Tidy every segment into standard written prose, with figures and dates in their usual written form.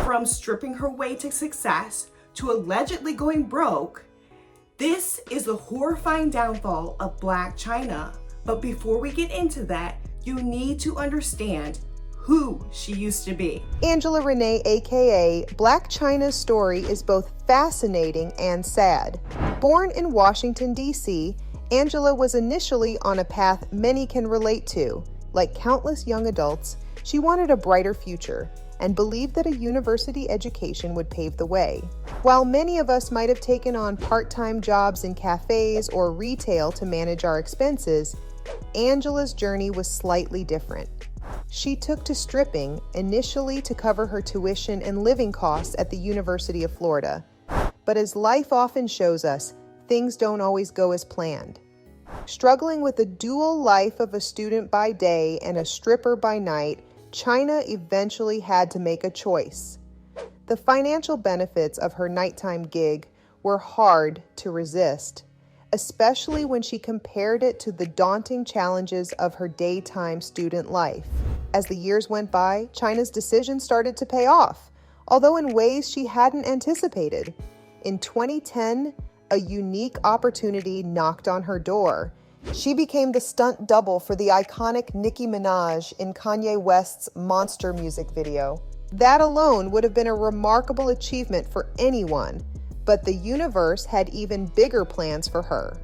From stripping her way to success to allegedly going broke, this is the horrifying downfall of Blac Chyna. But before we get into that, you need to understand who she used to be. Angela Renee, aka Blac Chyna's story is both fascinating and sad. Born in Washington, D.C., Angela was initially on a path many can relate to. Like countless young adults, she wanted a brighter future and believed that a university education would pave the way. While many of us might have taken on part-time jobs in cafes or retail to manage our expenses, Angela's journey was slightly different. She took to stripping, initially to cover her tuition and living costs at the University of Florida. But as life often shows us, things don't always go as planned. Struggling with the dual life of a student by day and a stripper by night, Chyna eventually had to make a choice. The financial benefits of her nighttime gig were hard to resist, especially when she compared it to the daunting challenges of her daytime student life. As the years went by, Chyna's decision started to pay off, although in ways she hadn't anticipated. In 2010, a unique opportunity knocked on her door. She became the stunt double for the iconic Nicki Minaj in Kanye West's Monster music video. That alone would have been a remarkable achievement for anyone, but the universe had even bigger plans for her.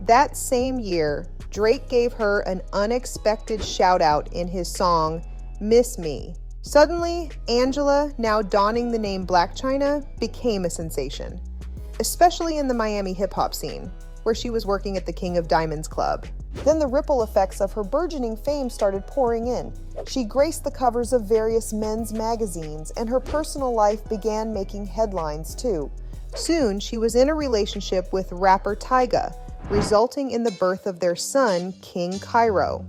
That same year, Drake gave her an unexpected shout-out in his song, Miss Me. Suddenly, Angela, now donning the name Blac Chyna, became a sensation, especially in the Miami hip-hop scene, where she was working at the King of Diamonds Club. Then the ripple effects of her burgeoning fame started pouring in. She graced the covers of various men's magazines, and her personal life began making headlines too. Soon, she was in a relationship with rapper Tyga, resulting in the birth of their son, King Cairo.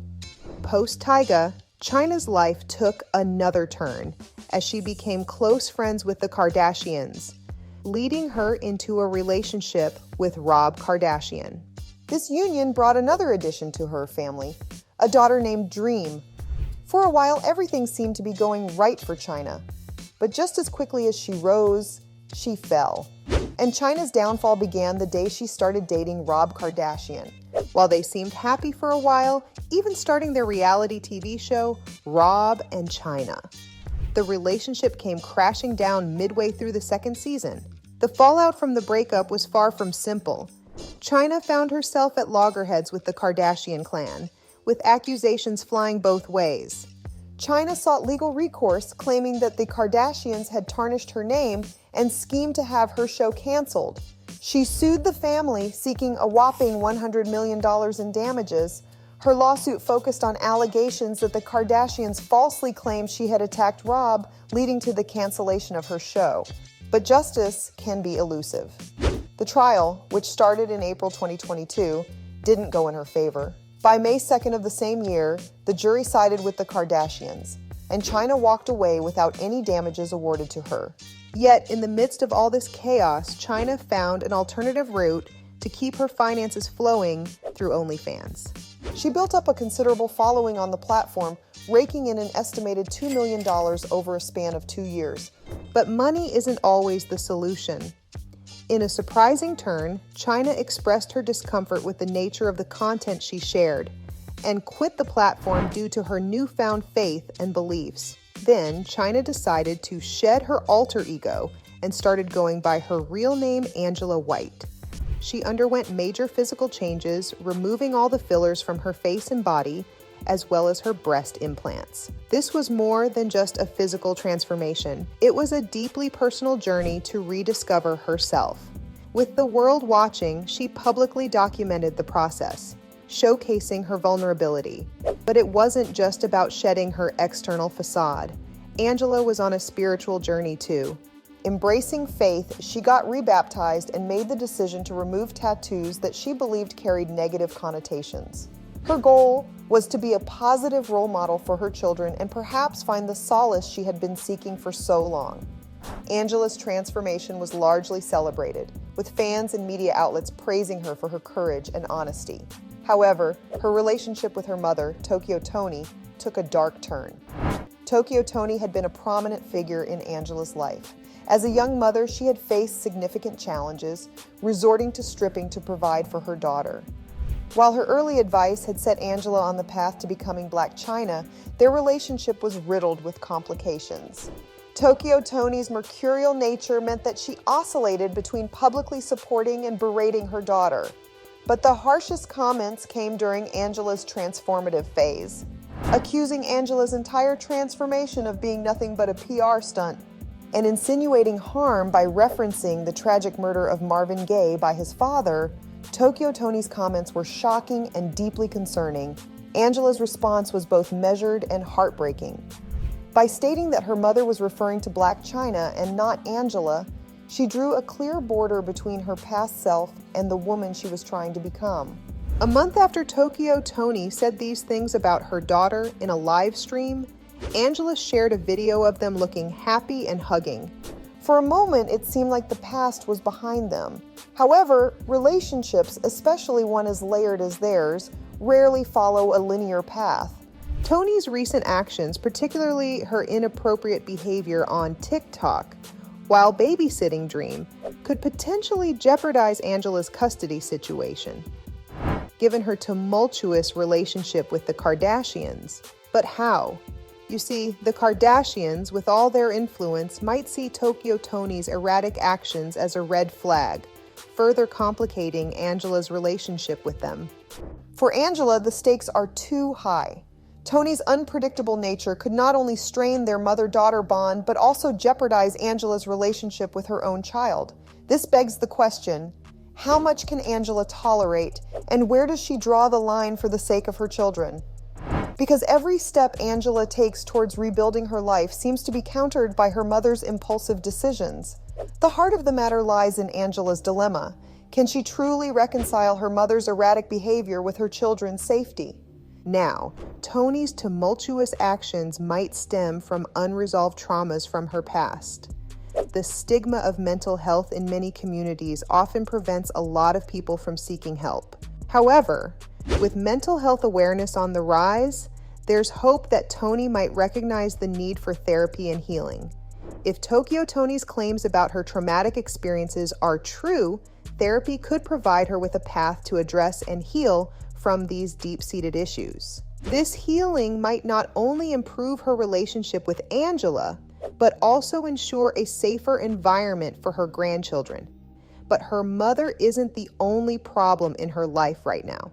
Post-Tyga, Chyna's life took another turn as she became close friends with the Kardashians, leading her into a relationship with Rob Kardashian. This union brought another addition to her family, a daughter named Dream. For a while, everything seemed to be going right for Chyna, but just as quickly as she rose, she fell. And Chyna's downfall began the day she started dating Rob Kardashian. While they seemed happy for a while, even starting their reality TV show, Rob and Chyna. The relationship came crashing down midway through the second season. The fallout from the breakup was far from simple. Chyna found herself at loggerheads with the Kardashian clan, with accusations flying both ways. Chyna sought legal recourse, claiming that the Kardashians had tarnished her name and schemed to have her show canceled. She sued the family, seeking a whopping $100 million in damages. Her lawsuit focused on allegations that the Kardashians falsely claimed she had attacked Rob, leading to the cancellation of her show. But justice can be elusive. The trial, which started in April 2022, didn't go in her favor. By May 2nd of the same year, the jury sided with the Kardashians, and Chyna walked away without any damages awarded to her. Yet, in the midst of all this chaos, Chyna found an alternative route to keep her finances flowing through OnlyFans. She built up a considerable following on the platform, raking in an estimated $2 million over a span of 2 years. But money isn't always the solution. In a surprising turn, Chyna expressed her discomfort with the nature of the content she shared and quit the platform due to her newfound faith and beliefs. Then, Chyna decided to shed her alter ego and started going by her real name, Angela White. She underwent major physical changes, removing all the fillers from her face and body, as well as her breast implants. This was more than just a physical transformation. It was a deeply personal journey to rediscover herself. With the world watching, she publicly documented the process, showcasing her vulnerability. But it wasn't just about shedding her external facade. Angela was on a spiritual journey too. Embracing faith, she got rebaptized and made the decision to remove tattoos that she believed carried negative connotations. Her goal was to be a positive role model for her children and perhaps find the solace she had been seeking for so long. Angela's transformation was largely celebrated, with fans and media outlets praising her for her courage and honesty. However, her relationship with her mother, Tokyo Toni, took a dark turn. Tokyo Toni had been a prominent figure in Angela's life. As a young mother, she had faced significant challenges, resorting to stripping to provide for her daughter. While her early advice had set Angela on the path to becoming Blac Chyna, their relationship was riddled with complications. Tokyo Toni's mercurial nature meant that she oscillated between publicly supporting and berating her daughter. But the harshest comments came during Angela's transformative phase, accusing Angela's entire transformation of being nothing but a PR stunt, and insinuating harm by referencing the tragic murder of Marvin Gaye by his father. Tokyo Toni's comments were shocking and deeply concerning. Angela's response was both measured and heartbreaking. By stating that her mother was referring to Blac Chyna and not Angela, she drew a clear border between her past self and the woman she was trying to become. A month after Tokyo Toni said these things about her daughter in a live stream, Angela shared a video of them looking happy and hugging. For a moment, it seemed like the past was behind them. However, relationships, especially one as layered as theirs, rarely follow a linear path. Toni's recent actions, particularly her inappropriate behavior on TikTok while babysitting Dream, could potentially jeopardize Angela's custody situation, given her tumultuous relationship with the Kardashians. But how? You see, the Kardashians, with all their influence, might see Tokyo Toni's erratic actions as a red flag, further complicating Angela's relationship with them. For Angela, the stakes are too high. Toni's unpredictable nature could not only strain their mother-daughter bond, but also jeopardize Angela's relationship with her own child. This begs the question, how much can Angela tolerate, and where does she draw the line for the sake of her children? Because every step Angela takes towards rebuilding her life seems to be countered by her mother's impulsive decisions. The heart of the matter lies in Angela's dilemma. Can she truly reconcile her mother's erratic behavior with her children's safety? Now, Toni's tumultuous actions might stem from unresolved traumas from her past. The stigma of mental health in many communities often prevents a lot of people from seeking help. However, with mental health awareness on the rise, there's hope that Toni might recognize the need for therapy and healing. If Tokyo Toni's claims about her traumatic experiences are true, therapy could provide her with a path to address and heal from these deep-seated issues. This healing might not only improve her relationship with Angela, but also ensure a safer environment for her grandchildren. But her mother isn't the only problem in her life right now.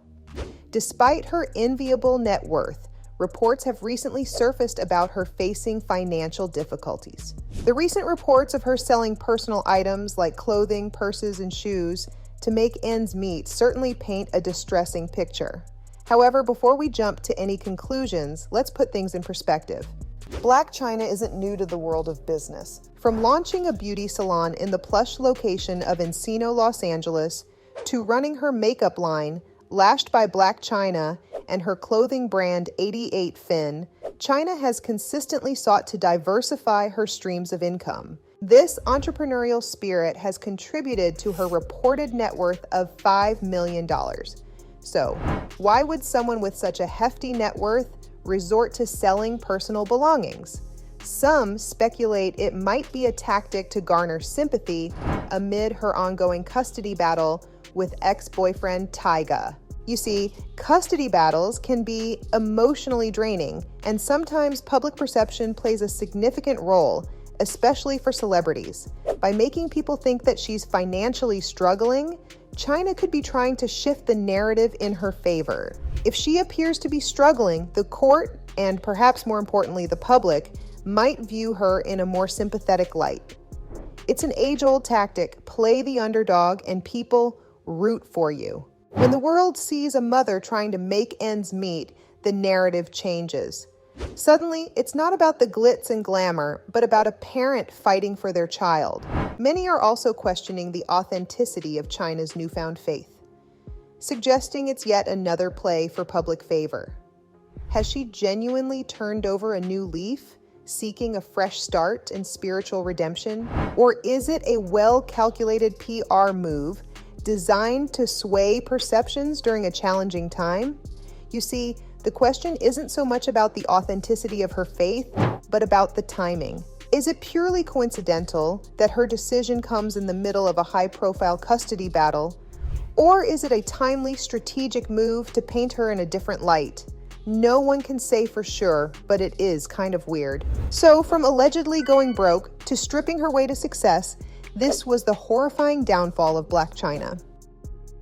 Despite her enviable net worth, reports have recently surfaced about her facing financial difficulties. The recent reports of her selling personal items like clothing, purses, and shoes to make ends meet certainly paint a distressing picture. However, before we jump to any conclusions, let's put things in perspective. Blac Chyna isn't new to the world of business. From launching a beauty salon in the plush location of Encino, Los Angeles, to running her makeup line, Lashed by Blac Chyna, and her clothing brand 88 Fin, Chyna has consistently sought to diversify her streams of income. This entrepreneurial spirit has contributed to her reported net worth of $5 million. So, why would someone with such a hefty net worth resort to selling personal belongings? Some speculate it might be a tactic to garner sympathy amid her ongoing custody battle with ex-boyfriend Tyga. You see, custody battles can be emotionally draining, and sometimes public perception plays a significant role, especially for celebrities. By making people think that she's financially struggling, Chyna could be trying to shift the narrative in her favor. If she appears to be struggling, the court, and perhaps more importantly the public, might view her in a more sympathetic light. It's an age-old tactic: play the underdog and people root for you. When the world sees a mother trying to make ends meet, the narrative changes. Suddenly, it's not about the glitz and glamour, but about a parent fighting for their child. Many are also questioning the authenticity of Chyna's newfound faith, suggesting it's yet another play for public favor. Has she genuinely turned over a new leaf, seeking a fresh start and spiritual redemption? Or is it a well-calculated PR move designed to sway perceptions during a challenging time? You see, the question isn't so much about the authenticity of her faith, but about the timing. Is it purely coincidental that her decision comes in the middle of a high-profile custody battle? Or is it a timely, strategic move to paint her in a different light? No one can say for sure, but it is kind of weird. So, from allegedly going broke to stripping her way to success, this was the horrifying downfall of Blac Chyna.